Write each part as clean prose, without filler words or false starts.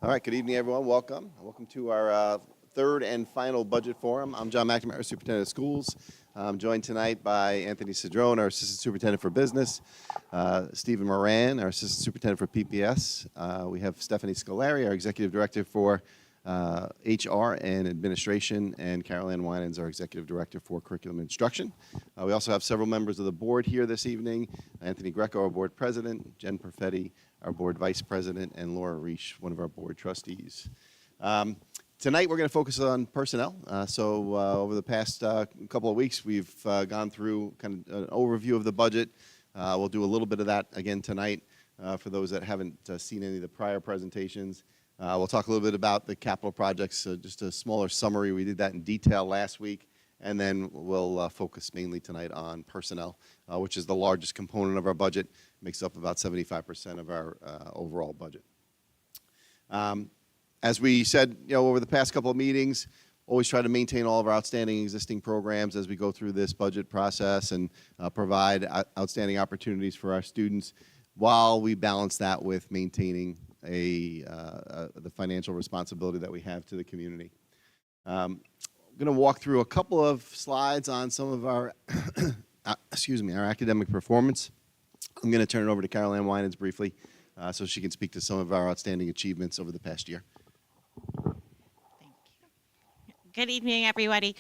All right, good evening, everyone. Welcome. Welcome to our third and final budget forum. I'm John McNamara, Superintendent of Schools. I'm joined tonight by Anthony Cedrone, our Assistant Superintendent for Business, Stephen Moran, our Assistant Superintendent for PPS. We have Stephanie Scolari, our Executive Director for HR and Administration, and Carol Ann Winans, our Executive Director for Curriculum Instruction. We also have several members of the board here this evening. Anthony Greco, our Board President, Jen Perfetti, our Board Vice President, and Laura Reich, one of our Board Trustees. Tonight we're going to focus on personnel. Over the past couple of weeks, we've gone through kind of an overview of the budget. We'll do a little bit of that again tonight for those that haven't seen any of the prior presentations. We'll talk a little bit about the capital projects, just a smaller summary. We did that in detail last week. And then we'll focus mainly tonight on personnel, which is the largest component of our budget. Makes up about 75% of our overall budget. As we said, over the past couple of meetings, always try to maintain all of our outstanding existing programs as we go through this budget process and provide outstanding opportunities for our students while we balance that with maintaining the financial responsibility that we have to the community. I'm going to walk through a couple of slides on some of our, our academic performance. I'm going to turn it over to Carol Ann Winans briefly so she can speak to some of our outstanding achievements over the past year. Thank you. Good evening, everybody.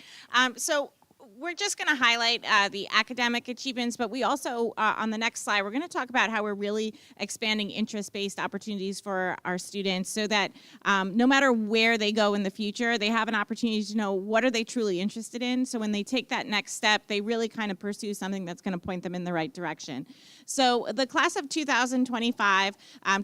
We're just going to highlight the academic achievements, but we also, on the next slide, we're going to talk about how we're really expanding interest-based opportunities for our students so that no matter where they go in the future, they have an opportunity to know what are they truly interested in. So when they take that next step, they really kind of pursue something that's going to point them in the right direction. So the class of 2025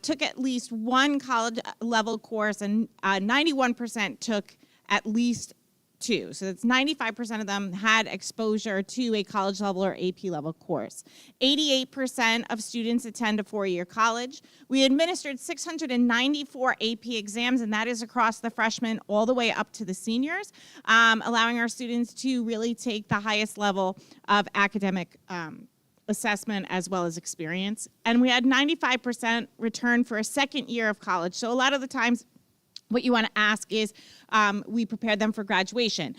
took at least one college-level course, and 91% took at least two. So that's 95% of them had exposure to a college level or AP level course. 88% of students attend a four-year college. We administered 694 AP exams, and that is across the freshmen all the way up to the seniors, allowing our students to really take the highest level of academic assessment as well as experience. And we had 95% return for a second year of college. So a lot of the times, what you want to ask is, we prepared them for graduation.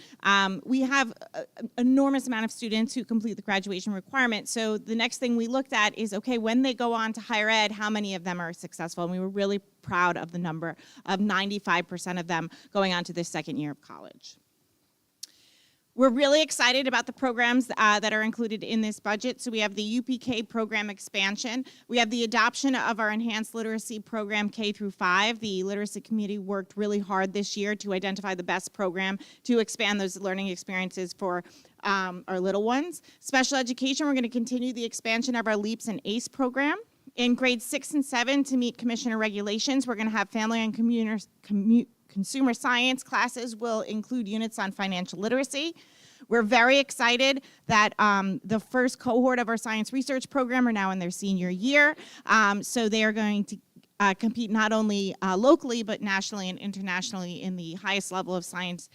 We have an enormous amount of students who complete the graduation requirement. So the next thing we looked at is, okay, when they go on to higher ed, how many of them are successful? And we were really proud of the number of 95% of them going on to their second year of college. We're really excited about the programs that are included in this budget. So we have the UPK program expansion. We have the adoption of our enhanced literacy program K through 5. The literacy committee worked really hard this year to identify the best program to expand those learning experiences for our little ones. Special education, we're going to continue the expansion of our LEAPS and ACE program. In grades 6 and 7, to meet commissioner regulations, we're going to have family and consumer science classes will include units on financial literacy. We're very excited that the first cohort of our science research program are now in their senior year. So they are going to compete not only locally, but nationally and internationally in the highest level of science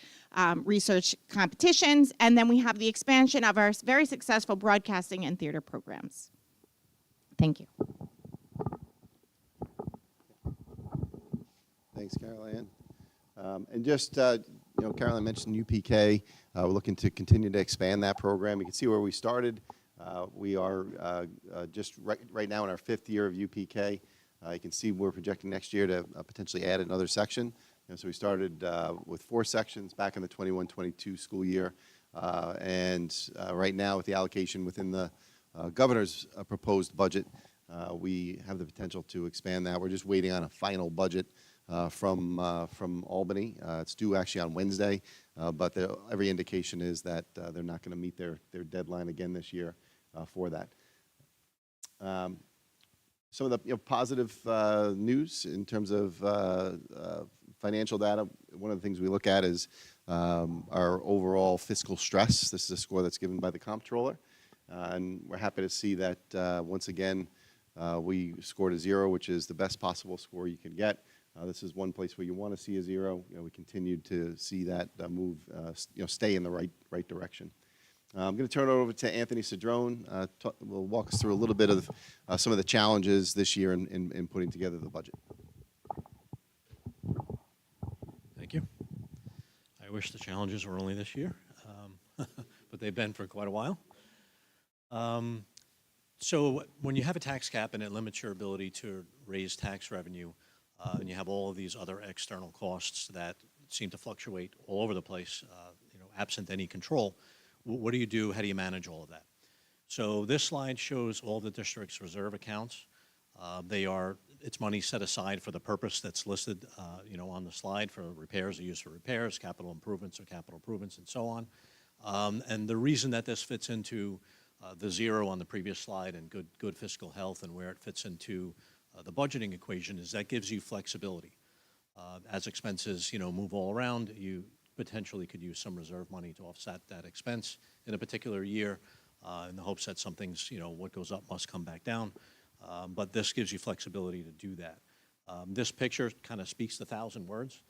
research competitions. And then we have the expansion of our very successful broadcasting and theater programs. Thank you. Thanks, Carol Ann. And just, Carolyn mentioned UPK. We're looking to continue to expand that program. You can see where we started. We are just right now in our 5th year of UPK. You can see we're projecting next year to potentially add another section. So we started with 4 sections back in the 21-22 school year. Right now with the allocation within the governor's proposed budget, we have the potential to expand that. We're just waiting on a final budget from Albany. It's due actually on Wednesday, but every indication is that they're not going to meet their deadline again this year for that. Some of the positive news in terms of financial data, one of the things we look at is our overall fiscal stress. This is a score that's given by the comptroller, and we're happy to see that once again we scored a 0, which is the best possible score you can get. This is one place where you want to see a 0. We continue to see that move, stay in the right direction. I'm going to turn it over to Anthony Cedrone. Will walk us through a little bit of some of the challenges this year in putting together the budget. I wish the challenges were only this year, but they've been for quite a while. So when you have a tax cap and it limits your ability to raise tax revenue, and you have all of these other external costs that seem to fluctuate all over the place, absent any control, what do you do? How do you manage all of that? So this slide shows all the district's reserve accounts. It's money set aside for the purpose that's listed, on the slide for repairs or used for repairs, capital improvements, and so on. And the reason that this fits into the zero on the previous slide and good fiscal health and where it fits into the budgeting equation is that gives you flexibility. As expenses, move all around, you potentially could use some reserve money to offset that expense in a particular year in the hopes that some things, what goes up must come back down. But this gives you flexibility to do that. This picture kind of speaks 1,000 words.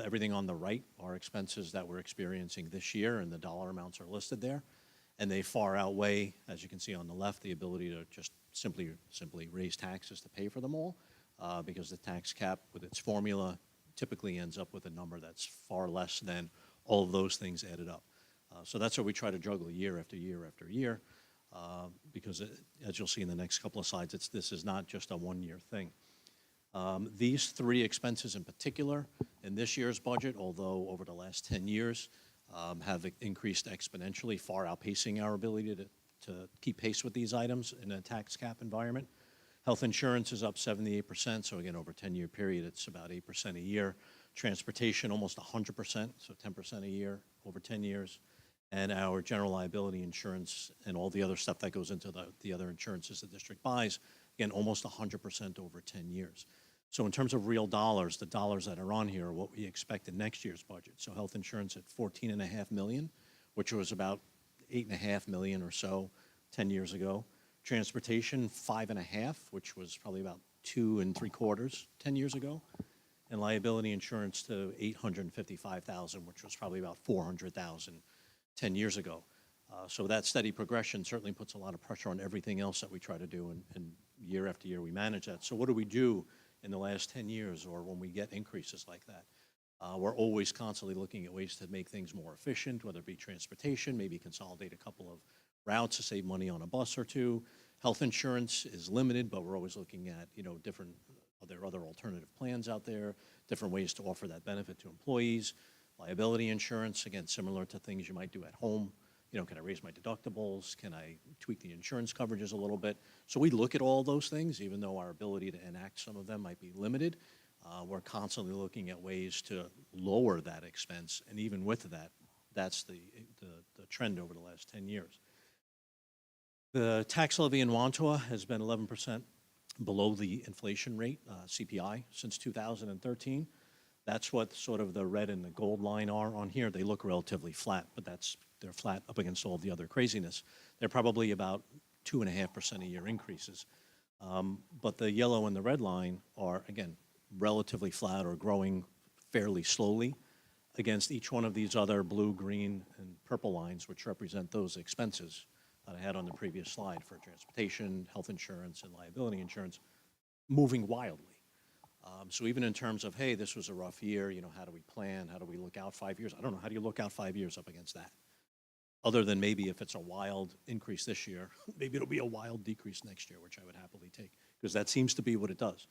Everything on the right are expenses that we're experiencing this year, and the dollar amounts are listed there. And they far outweigh, as you can see on the left, the ability to just simply raise taxes to pay for them all, because the tax cap with its formula typically ends up with a number that's far less than all of those things added up. So that's what we try to juggle year after year after year, because as you'll see in the next couple of slides, this is not just a one-year thing. These three expenses in particular in this year's budget, although over the last 10 years, have increased exponentially, far outpacing our ability to keep pace with these items in a tax cap environment. Health insurance is up 78%, so again, over a 10-year period, it's about 8% a year. Transportation, almost 100%, so 10% a year over 10 years. And our general liability insurance and all the other stuff that goes into the other insurances the district buys, again, almost 100% over 10 years. So in terms of real dollars, the dollars that are on here are what we expect in next year's budget. So health insurance at $14.5 million, which was about $8.5 million or so 10 years ago. Transportation, $5.5, which was probably about $2 3/4 10 years ago. And liability insurance to $855,000, which was probably about $400,000 10 years ago. So that steady progression certainly puts a lot of pressure on everything else that we try to do, and year after year we manage that. So what do we do in the last 10 years or when we get increases like that? We're always constantly looking at ways to make things more efficient, whether it be transportation, maybe consolidate a couple of routes to save money on a bus or two. Health insurance is limited, but we're always looking at, are there other alternative plans out there, different ways to offer that benefit to employees. Liability insurance, again, similar to things you might do at home. Can I raise my deductibles? Can I tweak the insurance coverages a little bit? So we look at all those things, even though our ability to enact some of them might be limited. We're constantly looking at ways to lower that expense, and even with that, that's the trend over the last 10 years. The tax levy in Wantagh has been 11% below the inflation rate, CPI, since 2013. That's what sort of the red and the gold line are on here. They look relatively flat, but they're flat up against all the other craziness. They're probably about 2.5% a year increases. But the yellow and the red line are, again, relatively flat or growing fairly slowly against each one of these other blue, green, and purple lines, which represent those expenses that I had on the previous slide for transportation, health insurance, and liability insurance, moving wildly. So even in terms of, hey, this was a rough year, how do we plan? How do we look out 5 years? I don't know. How do you look out 5 years up against that? Other than maybe if it's a wild increase this year, maybe it'll be a wild decrease next year, which I would happily take, because that seems to be what it does.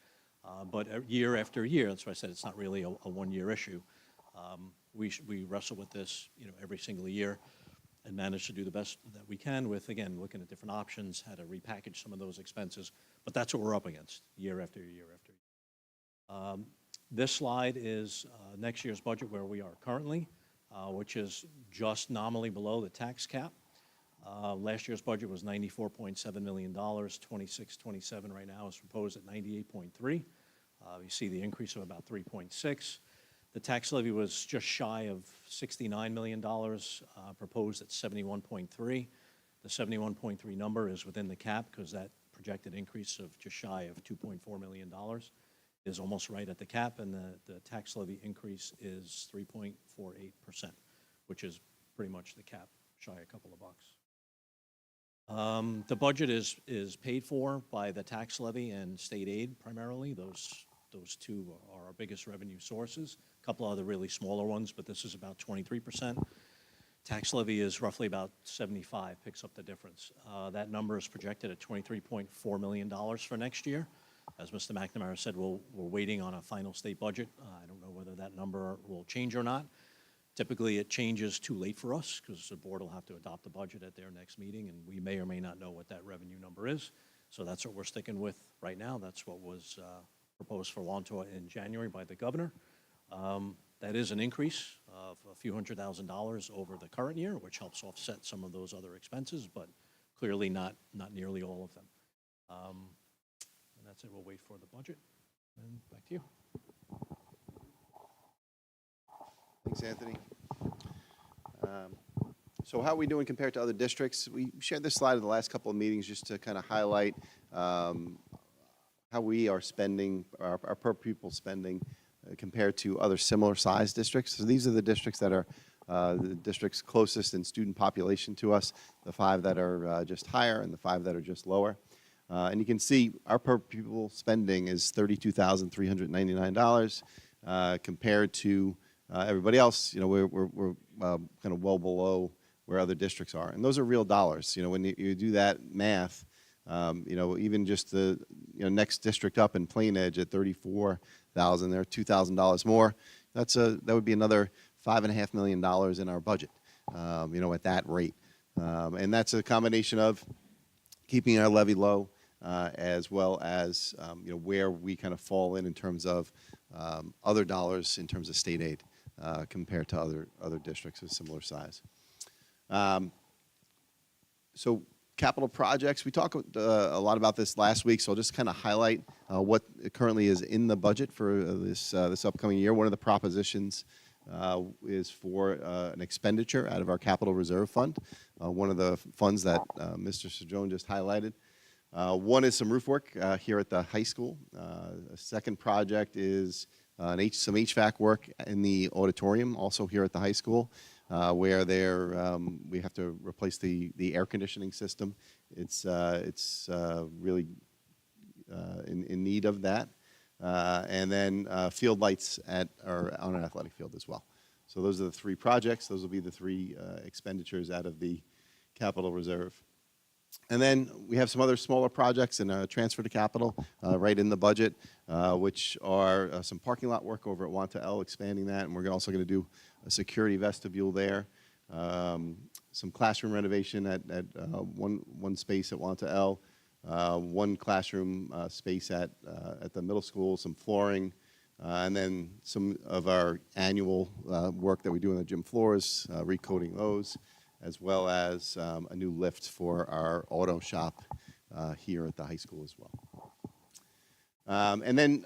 But year after year, that's why I said it's not really a one-year issue. We wrestle with this, every single year and manage to do the best that we can with, again, looking at different options, how to repackage some of those expenses. But that's what we're up against year after year after year. This slide is next year's budget where we are currently, which is just nominally below the tax cap. Last year's budget was $94.7 million, 2627 right now is proposed at 98.3. You see the increase of about 3.6. The tax levy was just shy of $69 million, proposed at 71.3. The 71.3 number is within the cap because that projected increase of just shy of $2.4 million is almost right at the cap, and the tax levy increase is 3.48%, which is pretty much the cap, shy a couple of bucks. The budget is paid for by the tax levy and state aid primarily. Those Those two are our biggest revenue sources. A couple other really smaller ones, but this is about 23%. Tax levy is roughly about 75, picks up the difference. That number is projected at $23.4 million for next year. As Mr. McNamara said, we're waiting on a final state budget. I don't know whether that number will change or not. Typically, it changes too late for us because the board will have to adopt the budget at their next meeting, and we may or may not know what that revenue number is. So that's what we're sticking with right now. That's what was proposed for Wantagh in January by the governor. That is an increase of a few $100,000 over the current year, which helps offset some of those other expenses, but clearly not nearly all of them. And that's it. We'll wait for the budget. And back to you. Thanks, Anthony. So how are we doing compared to other districts? We shared this slide in the last couple of meetings just to kind of highlight how we are spending, our per pupil spending compared to other similar sized districts. So these are the districts that are the districts closest in student population to us, the 5 that are just higher and the 5 that are just lower. And you can see our per pupil spending is $32,399 compared to everybody else. You know, we're kind of well below where other districts are, and those are real dollars. You know, when you do that math, you know, even just the next district up in Plain Edge at $34,000, they're $2,000 more. That would be another $5.5 million in our budget. You know, at that rate, and that's a combination of keeping our levy low, as well as you know, where we kind of fall in terms of other dollars in terms of state aid compared to other districts of similar size. So capital projects, we talked a lot about this last week, so I'll just kind of highlight what currently is in the budget for this upcoming year. One of the propositions is for an expenditure out of our capital reserve fund, one of the funds that Mr. Cedrone just highlighted. One is some roof work here at the high school. A second project is some HVAC work in the auditorium, also here at the high school, where we have to replace the air conditioning system. It's really in need of that. And then field lights on an athletic field as well. So those are the 3 projects. Those will be the 3 expenditures out of the capital reserve. And then we have some other smaller projects and a transfer to capital right in the budget, which are some parking lot work over at Wantagh, expanding that, and we're also going to do a security vestibule there. Some classroom renovation at one space at Wantagh, one classroom space at the middle school, some flooring, and then some of our annual work that we do on the gym floors, recoating those, as well as a new lift for our auto shop here at the high school as well. And then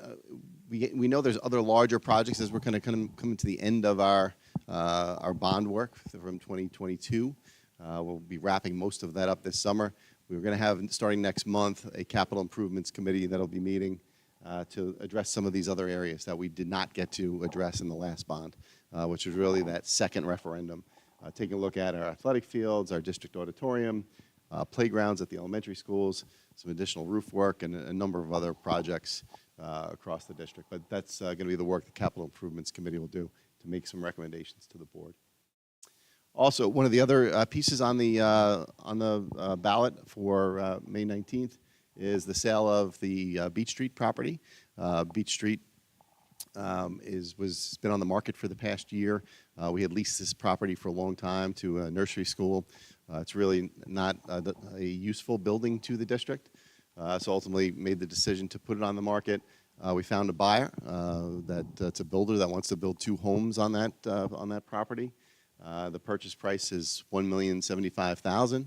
we know there's other larger projects as we're kind of coming to the end of our bond work from 2022. We'll be wrapping most of that up this summer. We're going to have, starting next month, a capital improvements committee that'll be meeting to address some of these other areas that we did not get to address in the last bond, which was really that second referendum. Taking a look at our athletic fields, our district auditorium, playgrounds at the elementary schools, some additional roof work, and a number of other projects across the district. But that's going to be the work the Capital Improvements Committee will do to make some recommendations to the board. Also, one of the other pieces on the ballot for May 19th is the sale of the Beach Street property. Beach Street was been on the market for the past year. We had leased this property for a long time to a nursery school. It's really not a useful building to the district, so ultimately made the decision to put it on the market. We found a buyer that's a builder that wants to build 2 homes on that property. The purchase price is $1,075,000,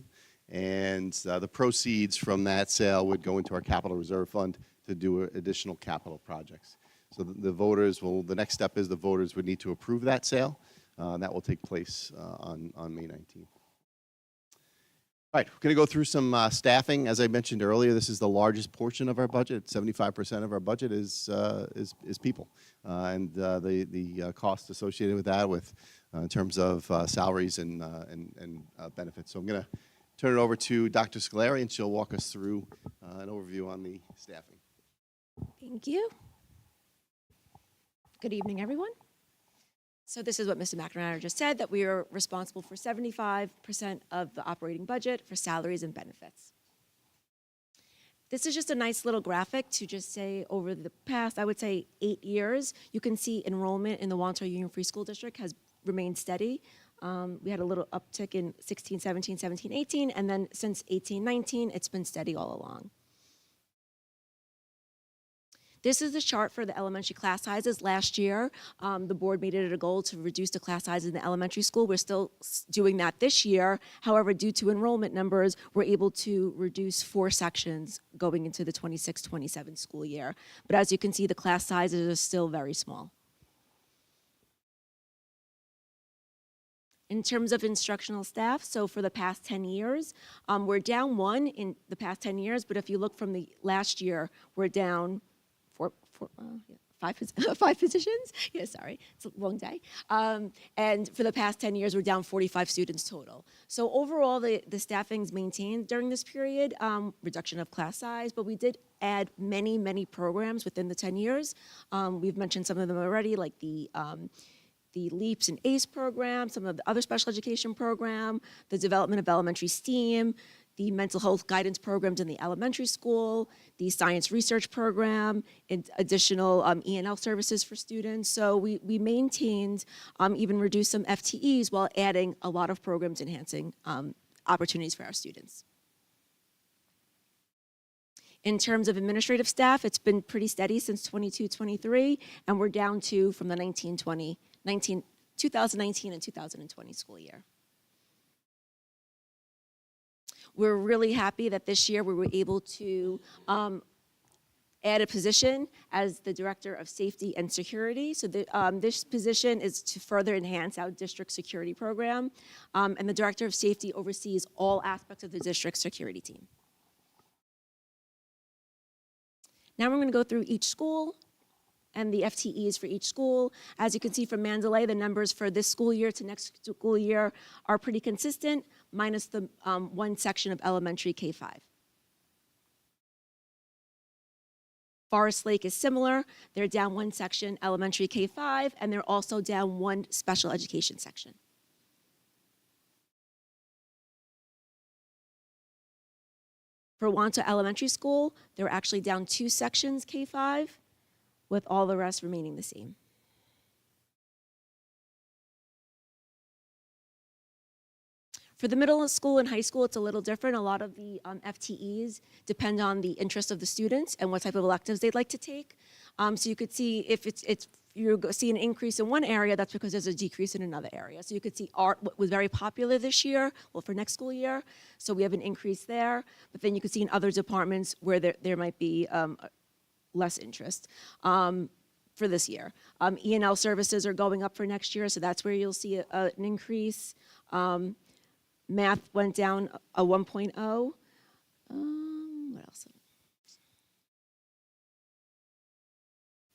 and the proceeds from that sale would go into our capital reserve fund to do additional capital projects. So the next step is the voters would need to approve that sale. That will take place on May 19th. All right, we're going to go through some staffing. As I mentioned earlier, this is the largest portion of our budget. 75% of our budget is people, and the costs associated with that, in terms of salaries and benefits. So I'm going to turn it over to Dr. Scolari, and she'll walk us through an overview on the staffing. Thank you. Good evening, everyone. So this is what Mr. McNamara just said, that we are responsible for 75% of the operating budget for salaries and benefits. This is just a nice little graphic to just say over the past, I would say 8 years, you can see enrollment in the Wantagh Union Free School District has remained steady. We had a little uptick in 16, 17, 17, 18, and then since 18, 19, it's been steady all along. This is the chart for the elementary class sizes. Last year, the board made it a goal to reduce the class sizes in the elementary school. We're still doing that this year. However, due to enrollment numbers, we're able to reduce 4 sections going into the 26-27 school year. But as you can see, the class sizes are still very small. In terms of instructional staff, so for the past 10 years, we're down 1 in the past 10 years, but if you look from the last year, we're down 5 positions. Yeah, sorry, it's a long day. And for the past 10 years, we're down 45 students total. So overall, the staffing's maintained during this period, reduction of class size, but we did add many, many programs within the 10 years. We've mentioned some of them already, like the LEAPS and ACE program, some of the other special education program, the development of elementary STEAM, the mental health guidance programs in the elementary school, the science research program, and additional E&L services for students. So we maintained, even reduced some FTEs while adding a lot of programs enhancing opportunities for our students. In terms of administrative staff, it's been pretty steady since 22-23, and we're down to from the 2019 and 2020 school year. We're really happy that this year we were able to add a position as the Director of Safety and Security. So this position is to further enhance our district security program, and the Director of Safety oversees all aspects of the district security team. Now we're going to go through each school and the FTEs for each school. As you can see from Mandalay, the numbers for this school year to next school year are pretty consistent, minus the 1 section of elementary K-5. Forest Lake is similar. They're down 1 section, elementary K-5, and they're also down 1 special education section. For Wantagh Elementary School, they're actually down 2 sections K-5, with all the rest remaining the same. For the middle school and high school, it's a little different. A lot of the FTEs depend on the interest of the students and what type of electives they'd like to take. So you could see if you see an increase in one area, that's because there's a decrease in another area. So you could see art was very popular this year, well, for next school year, so we have an increase there. But then you could see in other departments where there might be less interest for this year. E&L services are going up for next year, so that's where you'll see an increase. Math went down a 1.0. What else?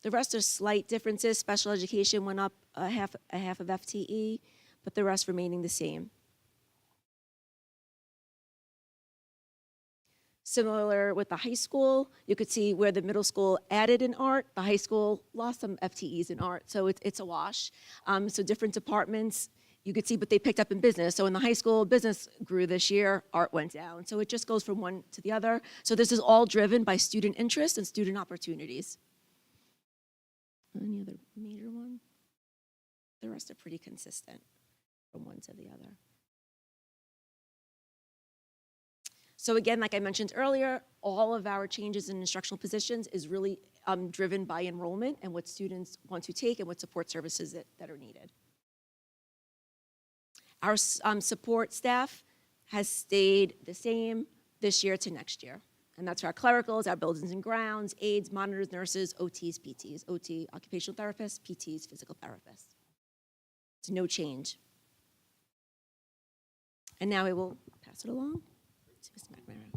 The rest are slight differences. Special education went up a half of FTE, but the rest remaining the same. Similar with the high school, you could see where the middle school added in art, the high school lost some FTEs in art, so it's a wash. So different departments, you could see, but they picked up in business. So in the high school, business grew this year, art went down. So it just goes from one to the other. So this is all driven by student interest and student opportunities. Any other major one? The rest are pretty consistent from one to the other. So again, like I mentioned earlier, all of our changes in instructional positions is really driven by enrollment and what students want to take and what support services that are needed. Our support staff has stayed the same this year to next year. And that's for our clericals, our buildings and grounds, aides, monitors, nurses, OTs, PTs, OT, occupational therapists, PTs, physical therapists. It's no change. And now I will pass it along to Mr. McNamara.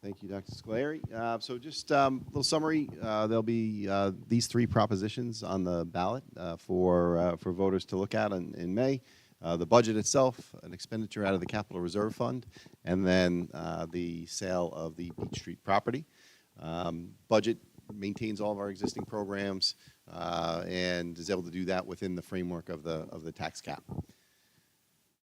Thank you, Dr. Scolari. So just a little summary. There'll be these 3 propositions on the ballot for voters to look at in May. The budget itself, an expenditure out of the Capital Reserve Fund, and then the sale of the Beach Street property. Budget maintains all of our existing programs and is able to do that within the framework of the tax cap.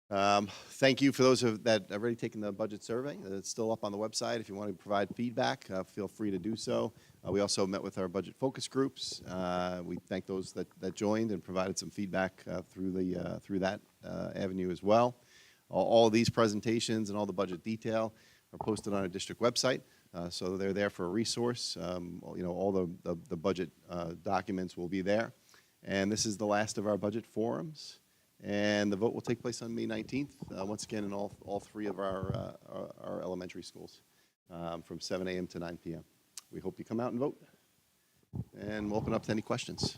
Thank you for those that have already taken the budget survey. It's still up on the website. If you want to provide feedback, feel free to do so. We also met with our budget focus groups. We thank those that joined and provided some feedback through that avenue as well. All of these presentations and all the budget detail are posted on our district website, so they're there for a resource. All the budget documents will be there. And this is the last of our budget forums. And the vote will take place on May 19th, once again in all three of our elementary schools from 7 a.m. to 9 p.m. We hope you come out and vote. And we'll open up to any questions.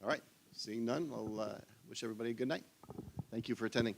All right, seeing none, I'll wish everybody a good night. Thank you for attending.